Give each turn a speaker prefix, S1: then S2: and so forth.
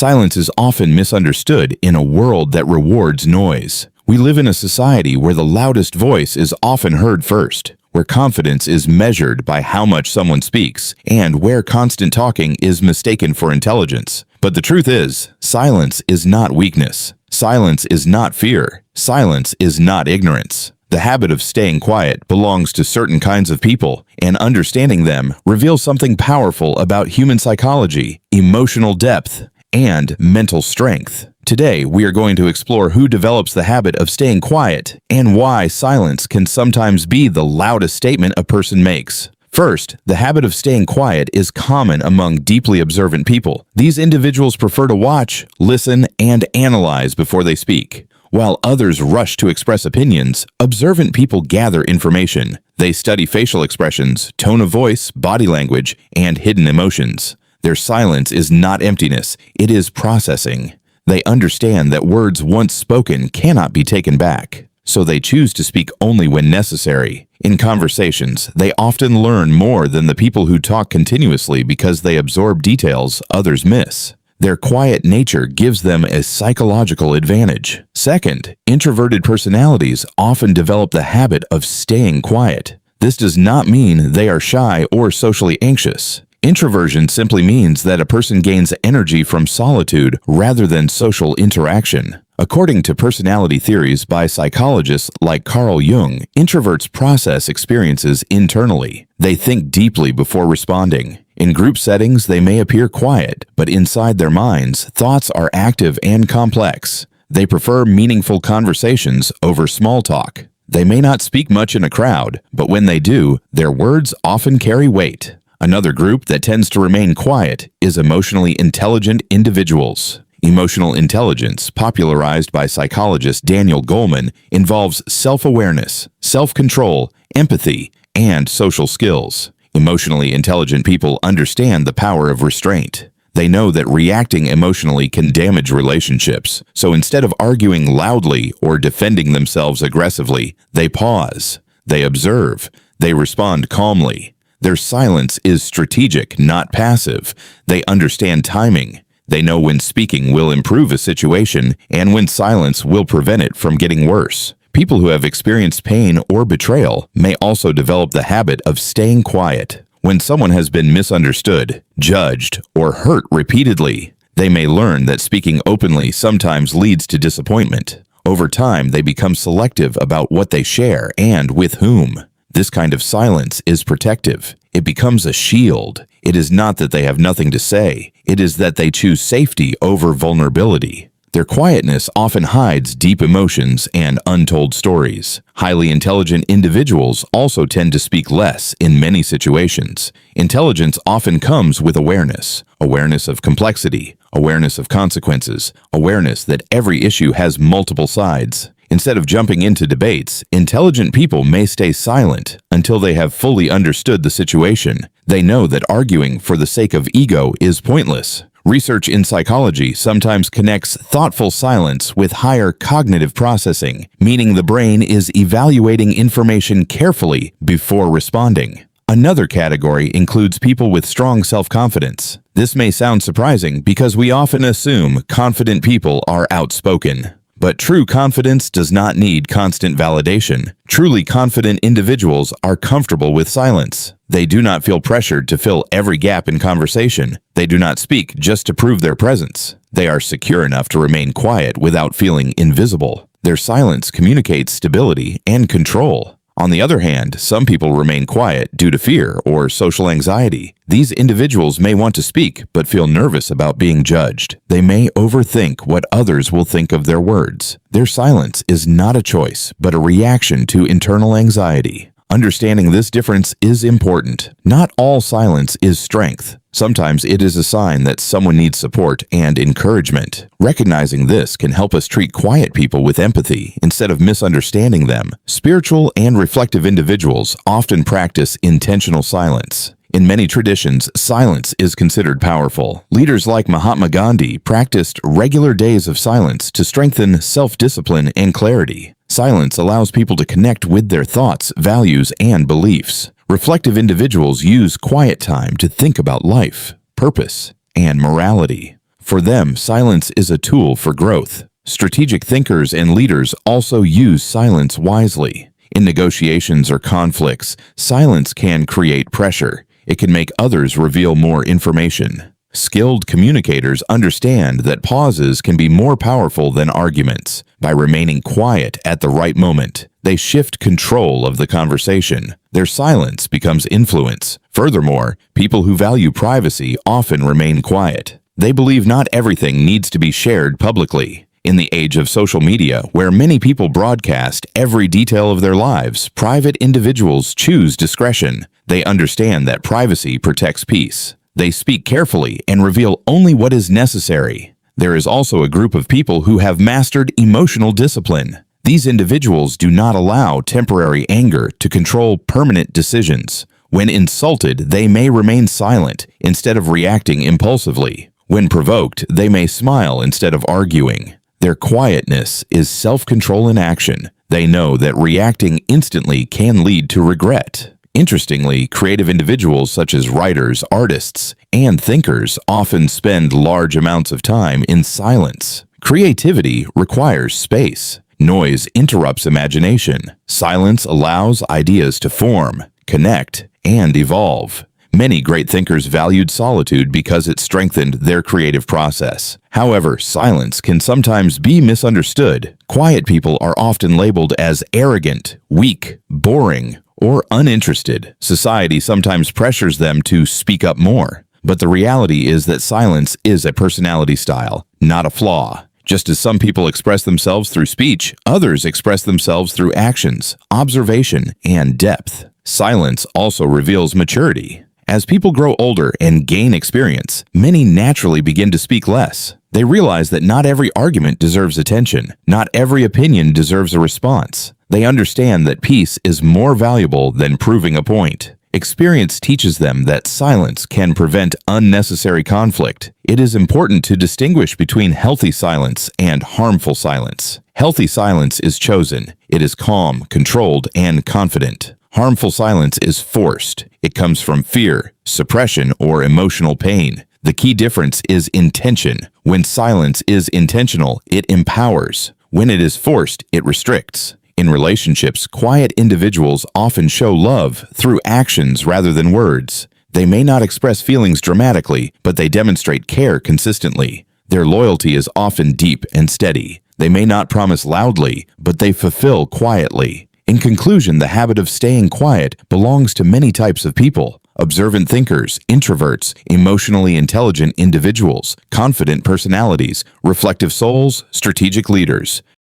S1: Silence is often misunderstood in a world that rewards noise. We live in a society where the loudest voice is often heard first, where confidence is measured by how much someone speaks, and where constant talking is mistaken for intelligence. But the truth is, silence is not weakness. Silence is not fear. Silence is not ignorance. The habit of staying quiet belongs to certain kinds of people, and understanding them reveals something powerful about human psychology, emotional depth, and mental strength. Today, we are going to explore who develops the habit of staying quiet and why silence can sometimes be the loudest statement a person makes. First, the habit of staying quiet is common among deeply observant people. These individuals prefer to watch, listen, and analyze before they speak. While others rush to express opinions, observant people gather information. They study facial expressions, tone of voice, body language, and hidden emotions. Their silence is not emptiness, it is processing. They understand that words once spoken cannot be taken back, so they choose to speak only when necessary. In conversations, they often learn more than the people who talk continuously because they absorb details others miss. Their quiet nature gives them a psychological advantage. Second, introverted personalities often develop the habit of staying quiet. This does not mean they are shy or socially anxious. Introversion simply means that a person gains energy from solitude rather than social interaction. According to personality theories by psychologists like Carl Jung, introverts process experiences internally. They think deeply before responding. In group settings, they may appear quiet, but inside their minds, thoughts are active and complex. They prefer meaningful conversations over small talk. They may not speak much in a crowd, but when they do, their words often carry weight. Another group that tends to remain quiet is emotionally intelligent individuals. Emotional intelligence, popularized by psychologist Daniel Goleman, involves self-awareness, self-control, empathy, and social skills. Emotionally intelligent people understand the power of restraint. They know that reacting emotionally can damage relationships, so instead of arguing loudly or defending themselves aggressively, they pause, they observe, they respond calmly. Their silence is strategic, not passive. They understand timing. They know when speaking will improve a situation and when silence will prevent it from getting worse. People who have experienced pain or betrayal may also develop the habit of staying quiet. When someone has been misunderstood, judged, or hurt repeatedly, they may learn that speaking openly sometimes leads to disappointment. Over time, they become selective about what they share and with whom. This kind of silence is protective. It becomes a shield. It is not that they have nothing to say. It is that they choose safety over vulnerability. Their quietness often hides deep emotions and untold stories. Highly intelligent individuals also tend to speak less in many situations. Intelligence often comes with awareness. Awareness of complexity, awareness of consequences, awareness that every issue has multiple sides. Instead of jumping into debates, intelligent people may stay silent until they have fully understood the situation. They know that arguing for the sake of ego is pointless. Research in psychology sometimes connects thoughtful silence with higher cognitive processing, meaning the brain is evaluating information carefully before responding. Another category includes people with strong self-confidence. This may sound surprising because we often assume confident people are outspoken. But true confidence does not need constant validation. Truly confident individuals are comfortable with silence. They do not feel pressured to fill every gap in conversation. They do not speak just to prove their presence. They are secure enough to remain quiet without feeling invisible. Their silence communicates stability and control. On the other hand, some people remain quiet due to fear or social anxiety. These individuals may want to speak but feel nervous about being judged. They may overthink what others will think of their words. Their silence is not a choice, but a reaction to internal anxiety. Understanding this difference is important. Not all silence is strength. Sometimes it is a sign that someone needs support and encouragement. Recognizing this can help us treat quiet people with empathy instead of misunderstanding them. Spiritual and reflective individuals often practice intentional silence. In many traditions, silence is considered powerful. Leaders like Mahatma Gandhi practiced regular days of silence to strengthen self-discipline and clarity. Silence allows people to connect with their thoughts, values, and beliefs. Reflective individuals use quiet time to think about life, purpose, and morality. For them, silence is a tool for growth. Strategic thinkers and leaders also use silence wisely. In negotiations or conflicts, silence can create pressure. It can make others reveal more information. Skilled communicators understand that pauses can be more powerful than arguments. By remaining quiet at the right moment, they shift control of the conversation. Their silence becomes influence. Furthermore, people who value privacy often remain quiet. They believe not everything needs to be shared publicly. In the age of social media, where many people broadcast every detail of their lives, private individuals choose discretion. They understand that privacy protects peace. They speak carefully and reveal only what is necessary. There is also a group of people who have mastered emotional discipline. These individuals do not allow temporary anger to control permanent decisions. When insulted, they may remain silent instead of reacting impulsively. When provoked, they may smile instead of arguing. Their quietness is self-control in action. They know that reacting instantly can lead to regret. Interestingly, creative individuals such as writers, artists, and thinkers often spend large amounts of time in silence. Creativity requires space. Noise interrupts imagination. Silence allows ideas to form, connect, and evolve. Many great thinkers valued solitude because it strengthened their creative process. However, silence can sometimes be misunderstood. Quiet people are often labeled as arrogant, weak, boring, or uninterested. Society sometimes pressures them to speak up more. But the reality is that silence is a personality style, not a flaw. Just as some people express themselves through speech, others express themselves through actions, observation, and depth. Silence also reveals maturity. As people grow older and gain experience, many naturally begin to speak less. They realize that not every argument deserves attention. Not every opinion deserves a response. They understand that peace is more valuable than proving a point. Experience teaches them that silence can prevent unnecessary conflict. It is important to distinguish between healthy silence and harmful silence. Healthy silence is chosen. It is calm, controlled, and confident. Harmful silence is forced. It comes from fear, suppression, or emotional pain. The key difference is intention. When silence is intentional, it empowers. When it is forced, it restricts. In relationships, quiet individuals often show love through actions rather than words. They may not express feelings dramatically, but they demonstrate care consistently. Their loyalty is often deep and steady. They may not promise loudly, but they fulfill quietly. In conclusion, the habit of staying quiet belongs to many types of people: observant thinkers, introverts, emotionally intelligent individuals, confident personalities, reflective souls, strategic leaders.